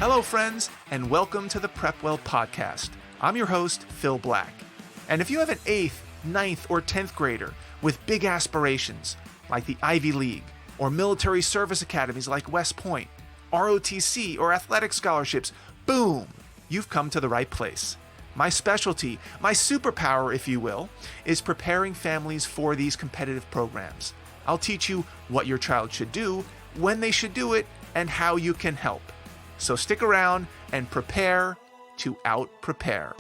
Hello, friends, and welcome to the Prepwell Podcast. I'm your host, Phil Black. And if you have an 8th, 9th, or 10th grader with big aspirations, like the Ivy League, or military service academies like West Point, ROTC, or athletic scholarships, boom, you've come to the right place. My specialty, my superpower, if you will, is preparing families for these competitive programs. I'll teach you what your child should do, when they should do it, and how you can help. So stick around and prepare to out-prepare.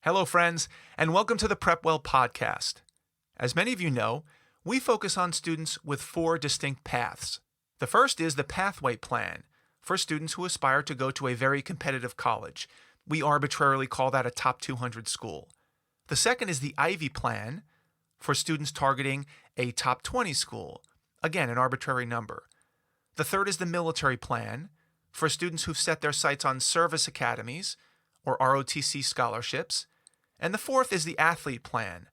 Hello, friends, and welcome to the Prepwell Podcast. As many of you know, we focus on students with 4 distinct paths. The first is the pathway plan for students who aspire to go to a very competitive college. We arbitrarily call that a top 200 school. The second is the Ivy plan for students targeting a top 20 school. Again, an arbitrary number. The third is the military plan for students who've set their sights on service academies or ROTC scholarships. And the fourth is the athlete plan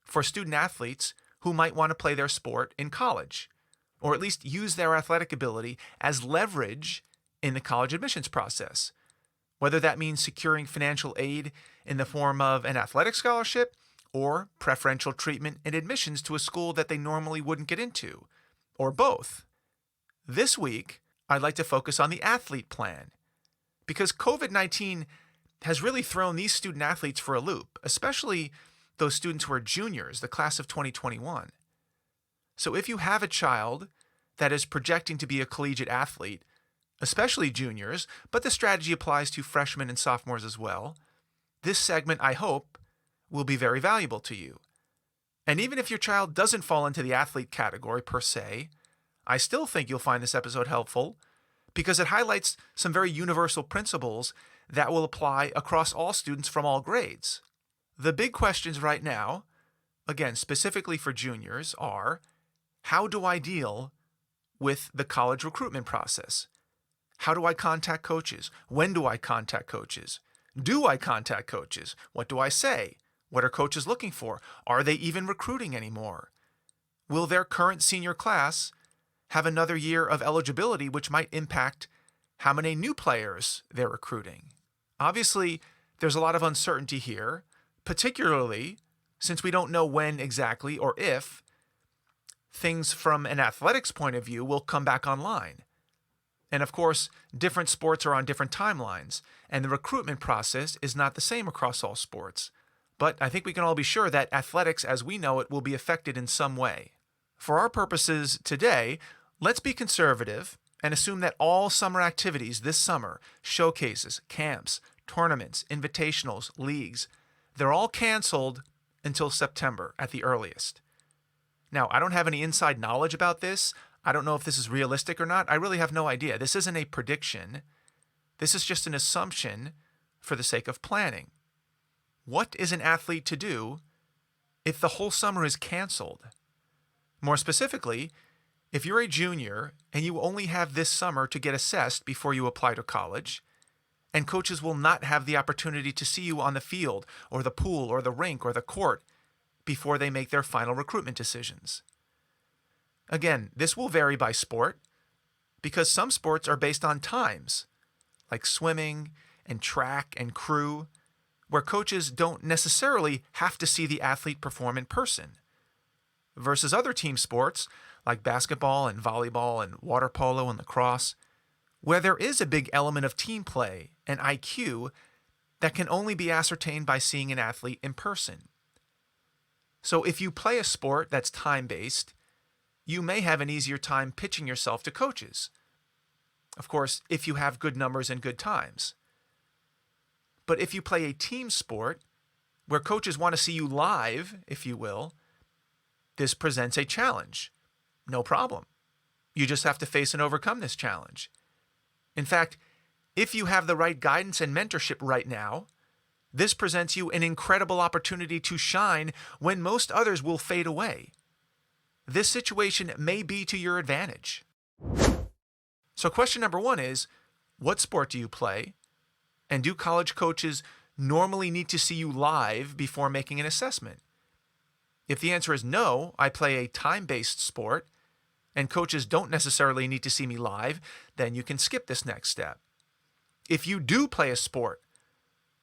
for student athletes who might want to play their sport in college, or at least use their athletic ability as leverage in the college admissions process, whether that means securing financial aid in the form of an athletic scholarship or preferential treatment and admissions to a school that they normally wouldn't get into, or both. This week, I'd like to focus on the athlete plan, because COVID-19 has really thrown these student athletes for a loop, especially those students who are juniors, the class of 2021. So if you have a child that is projecting to be a collegiate athlete, especially juniors, but the strategy applies to freshmen and sophomores as well, this segment, I hope, will be very valuable to you. And even if your child doesn't fall into the athlete category per se, I still think you'll find this episode helpful because it highlights some very universal principles that will apply across all students from all grades. The big questions right now, again, specifically for juniors, are: how do I deal with the college recruitment process? How do I contact coaches? When do I contact coaches? Do I contact coaches? What do I say? What are coaches looking for? Are they even recruiting anymore? Will their current senior class have another year of eligibility, which might impact how many new players they're recruiting? Obviously, there's a lot of uncertainty here, particularly since we don't know when exactly or if things from an athletics point of view will come back online. And of course, different sports are on different timelines, and the recruitment process is not the same across all sports. But I think we can all be sure that athletics as we know it will be affected in some way. For our purposes today, let's be conservative and assume that all summer activities this summer, showcases, camps, tournaments, invitationals, leagues, they're all canceled until September at the earliest. Now, I don't have any inside knowledge about this. I don't know if this is realistic or not. I really have no idea. This isn't a prediction. This is just an assumption for the sake of planning. What is an athlete to do if the whole summer is canceled? More specifically, if you're a junior and you only have this summer to get assessed before you apply to college, and coaches will not have the opportunity to see you on the field or the pool or the rink or the court before they make their final recruitment decisions. Again, this will vary by sport because some sports are based on times, like swimming and track and crew, where coaches don't necessarily have to see the athlete perform in person, versus other team sports like basketball and volleyball and water polo and lacrosse, where there is a big element of team play and IQ that can only be ascertained by seeing an athlete in person. So if you play a sport that's time-based, you may have an easier time pitching yourself to coaches. Of course, if you have good numbers and good times. But if you play a team sport where coaches want to see you live, if you will, this presents a challenge. No problem. You just have to face and overcome this challenge. In fact, if you have the right guidance and mentorship right now, this presents you an incredible opportunity to shine when most others will fade away. This situation may be to your advantage. So question number 1 is, what sport do you play? And do college coaches normally need to see you live before making an assessment? If the answer is no, I play a time-based sport, and coaches don't necessarily need to see me live, then you can skip this next step. If you do play a sport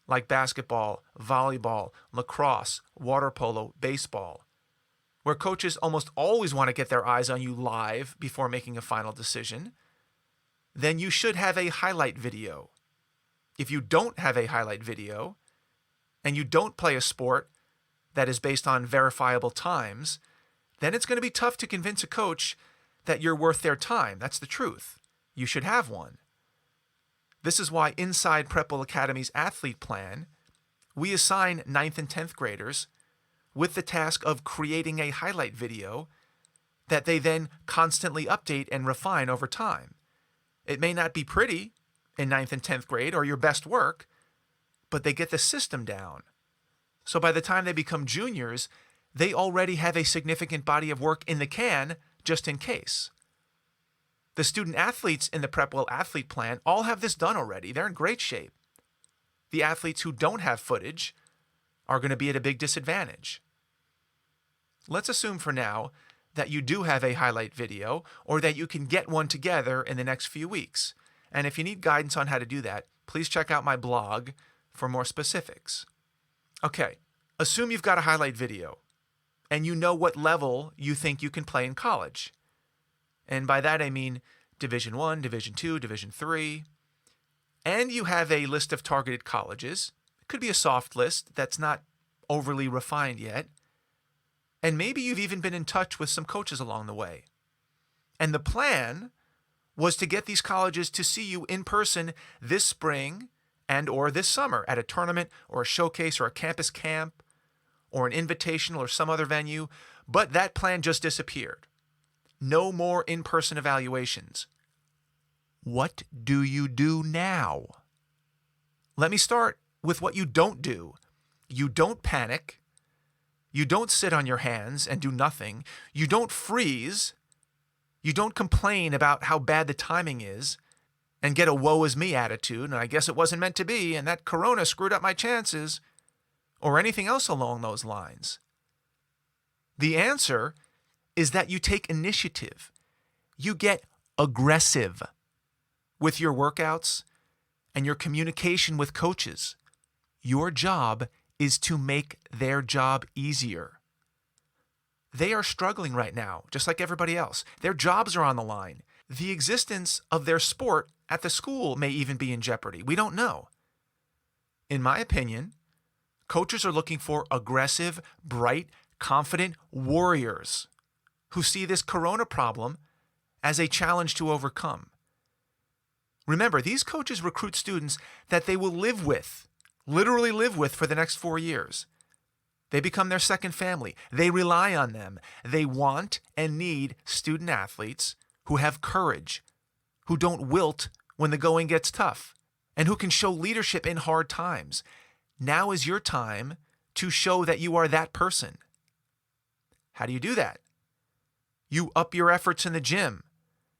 like basketball, volleyball, lacrosse, water polo, baseball, where coaches almost always want to get their eyes on you live before making a final decision, then you should have a highlight video. If you don't have a highlight video, and you don't play a sport that is based on verifiable times, then it's going to be tough to convince a coach that you're worth their time. That's the truth. You should have one. This is why inside Prepwell Academy's athlete plan, we assign 9th and 10th graders with the task of creating a highlight video that they then constantly update and refine over time. It may not be pretty in 9th and 10th grade or your best work, but they get the system down. So by the time they become juniors, they already have a significant body of work in the can just in case. The student athletes in the Prepwell athlete plan all have this done already. They're in great shape. The athletes who don't have footage are going to be at a big disadvantage. Let's assume for now that you do have a highlight video or that you can get one together in the next few weeks. And if you need guidance on how to do that, please check out my blog for more specifics. Okay, assume you've got a highlight video and you know what level you think you can play in college. And by that I mean Division I, Division II, Division III. And you have a list of targeted colleges. It could be a soft list that's not overly refined yet. And maybe you've even been in touch with some coaches along the way. And the plan was to get these colleges to see you in person this spring and or this summer at a tournament or a showcase or a campus camp or an invitational or some other venue. But that plan just disappeared. No more in-person evaluations. What do you do now? Let me start with what you don't do. You don't panic. You don't sit on your hands and do nothing. You don't freeze. You don't complain about how bad the timing is and get a woe is me attitude, and I guess it wasn't meant to be, and that corona screwed up my chances, or anything else along those lines. The answer is that you take initiative. You get aggressive with your workouts and your communication with coaches. Your job is to make their job easier. They are struggling right now, just like everybody else. Their jobs are on the line. The existence of their sport at the school may even be in jeopardy. We don't know. In my opinion, coaches are looking for aggressive, bright, confident warriors who see this corona problem as a challenge to overcome. Remember, these coaches recruit students that they will live with, literally live with for the next 4 years. They become their second family. They rely on them. They want and need student athletes who have courage, who don't wilt when the going gets tough, and who can show leadership in hard times. Now is your time to show that you are that person. How do you do that? You up your efforts in the gym.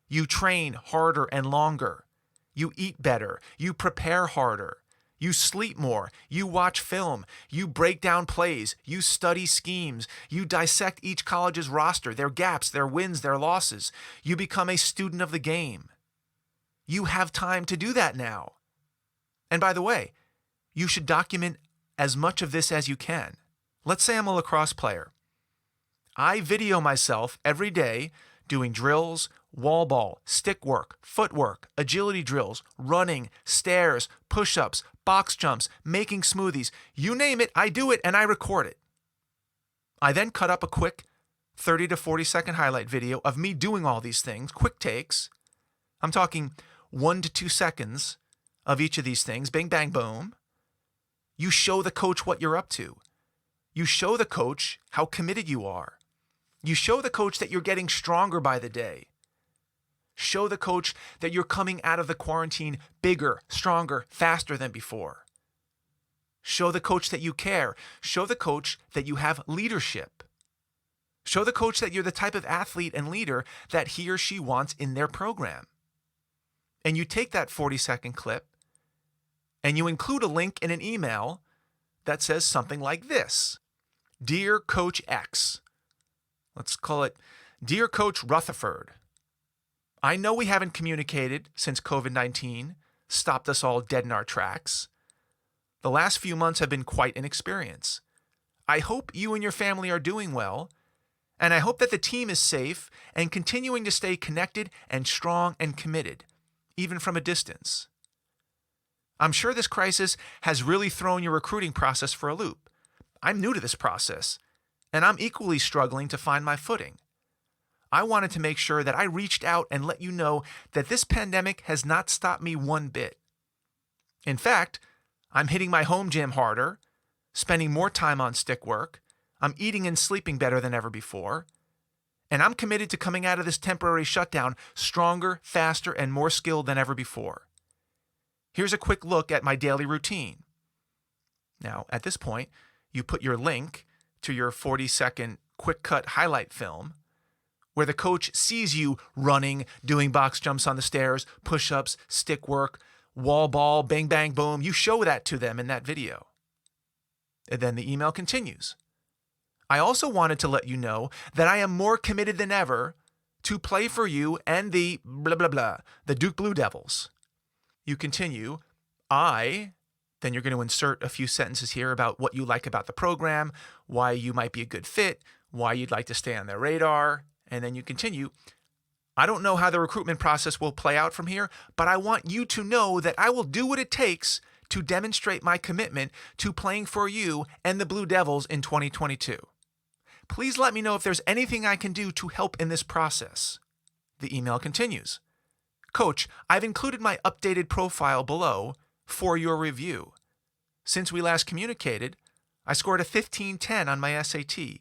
You train harder and longer. You eat better. You prepare harder. You sleep more. You watch film. You break down plays. You study schemes. You dissect each college's roster, their gaps, their wins, their losses. You become a student of the game. You have time to do that now. And by the way, you should document as much of this as you can. Let's say I'm a lacrosse player. I video myself every day doing drills, wall ball, stick work, footwork, agility drills, running, stairs, push-ups, box jumps, making smoothies. You name it, I do it, and I record it. I then cut up a quick 30 to 40 second highlight video of me doing all these things, quick takes. I'm talking 1 to 2 seconds of each of these things, bing, bang, boom. You show the coach what you're up to. You show the coach how committed you are. You show the coach that you're getting stronger by the day. Show the coach that you're coming out of the quarantine bigger, stronger, faster than before. Show the coach that you care. Show the coach that you have leadership. Show the coach that you're the type of athlete and leader that he or she wants in their program. And you take that 40-second clip and you include a link in an email that says something like this. Dear Coach X. Let's call it, Dear Coach Rutherford. I know we haven't communicated since COVID-19 stopped us all dead in our tracks. The last few months have been quite an experience. I hope you and your family are doing well, and I hope that the team is safe and continuing to stay connected and strong and committed, even from a distance. I'm sure this crisis has really thrown your recruiting process for a loop. I'm new to this process, and I'm equally struggling to find my footing. I wanted to make sure that I reached out and let you know that this pandemic has not stopped me one bit. In fact, I'm hitting my home gym harder, spending more time on stick work, I'm eating and sleeping better than ever before, and I'm committed to coming out of this temporary shutdown stronger, faster, and more skilled than ever before. Here's a quick look at my daily routine. Now, at this point, you put your link to your 40-second quick cut highlight film where the coach sees you running, doing box jumps on the stairs, push-ups, stick work, wall ball, bang, bang, boom. You show that to them in that video. And then the email continues. I also wanted to let you know that I am more committed than ever to play for you and the blah, blah, blah, the Duke Blue Devils. You continue, then you're going to insert a few sentences here about what you like about the program, why you might be a good fit, why you'd like to stay on their radar, and then you continue, I don't know how the recruitment process will play out from here, but I want you to know that I will do what it takes to demonstrate my commitment to playing for you and the Blue Devils in 2022. Please let me know if there's anything I can do to help in this process. The email continues. Coach, I've included my updated profile below for your review. Since we last communicated, I scored a 1510 on my SAT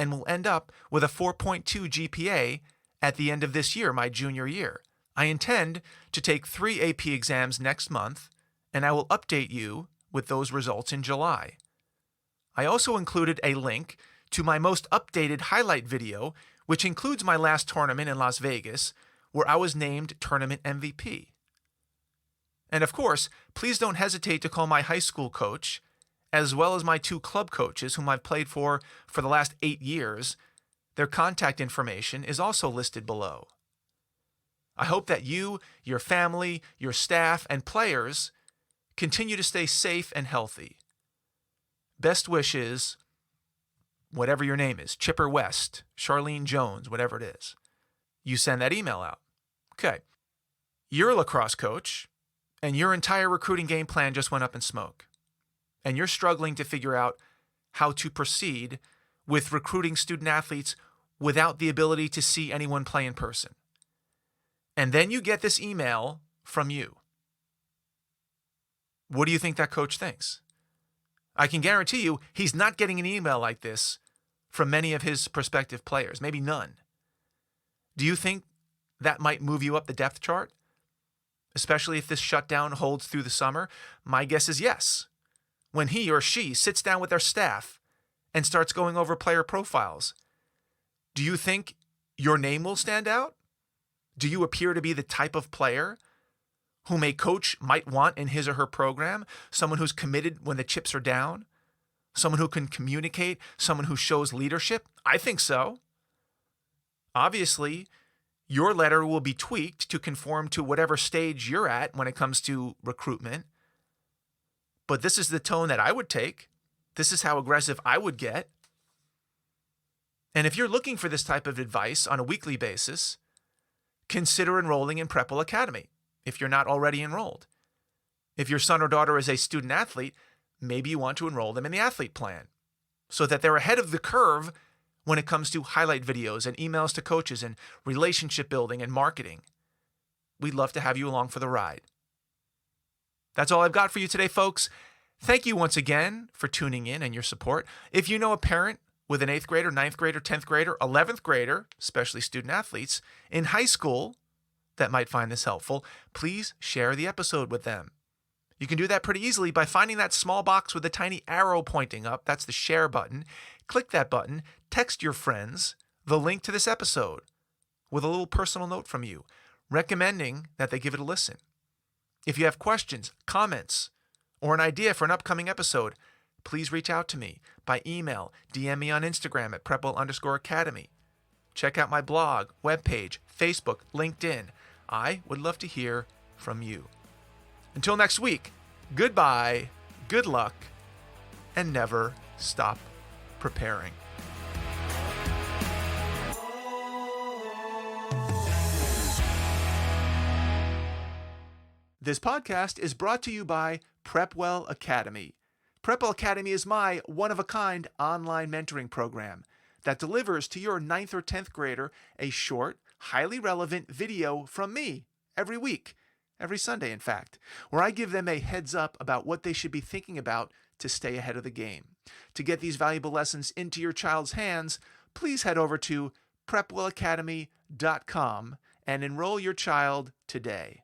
and will end up with a 4.2 GPA at the end of this year, my junior year. I intend to take 3 AP exams next month, and I will update you with those results in July. I also included a link to my most updated highlight video, which includes my last tournament in Las Vegas, where I was named tournament MVP. And of course, please don't hesitate to call my high school coach, as well as my 2 club coaches whom I've played for the last 8 years. Their contact information is also listed below. I hope that you, your family, your staff, and players continue to stay safe and healthy. Best wishes, whatever your name is, Chipper West, Charlene Jones, whatever it is. You send that email out. Okay. You're a lacrosse coach, and your entire recruiting game plan just went up in smoke. And you're struggling to figure out how to proceed with recruiting student athletes without the ability to see anyone play in person. And then you get this email from you. What do you think that coach thinks? I can guarantee you he's not getting an email like this from many of his prospective players, maybe none. Do you think that might move you up the depth chart? Especially if this shutdown holds through the summer? My guess is yes. When he or she sits down with their staff and starts going over player profiles, do you think your name will stand out? Do you appear to be the type of player whom a coach might want in his or her program? Someone who's committed when the chips are down? Someone who can communicate? Someone who shows leadership? I think so. Obviously, your letter will be tweaked to conform to whatever stage you're at when it comes to recruitment. But this is the tone that I would take. This is how aggressive I would get. And if you're looking for this type of advice on a weekly basis, consider enrolling in Prep-Well Academy if you're not already enrolled. If your son or daughter is a student athlete, maybe you want to enroll them in the athlete plan so that they're ahead of the curve when it comes to highlight videos and emails to coaches and relationship building and marketing. We'd love to have you along for the ride. That's all I've got for you today, folks. Thank you once again for tuning in and your support. If you know a parent with an 8th grader, 9th grader, 10th grader, 11th grader, especially student athletes, in high school that might find this helpful, please share the episode with them. You can do that pretty easily by finding that small box with the tiny arrow pointing up. That's the share button. Click that button, text your friends the link to this episode with a little personal note from you, recommending that they give it a listen. If you have questions, comments, or an idea for an upcoming episode, please reach out to me by email, DM me on Instagram at Prep-Well_Academy. Check out my blog, webpage, Facebook, LinkedIn. I would love to hear from you. Until next week, goodbye, good luck, and never stop preparing. This podcast is brought to you by PrepWell Academy. PrepWell Academy is my one-of-a-kind online mentoring program that delivers to your 9th or 10th grader a short, highly relevant video from me every week, every Sunday in fact, where I give them a heads up about what they should be thinking about to stay ahead of the game. To get these valuable lessons into your child's hands, please head over to prepwellacademy.com and enroll your child today.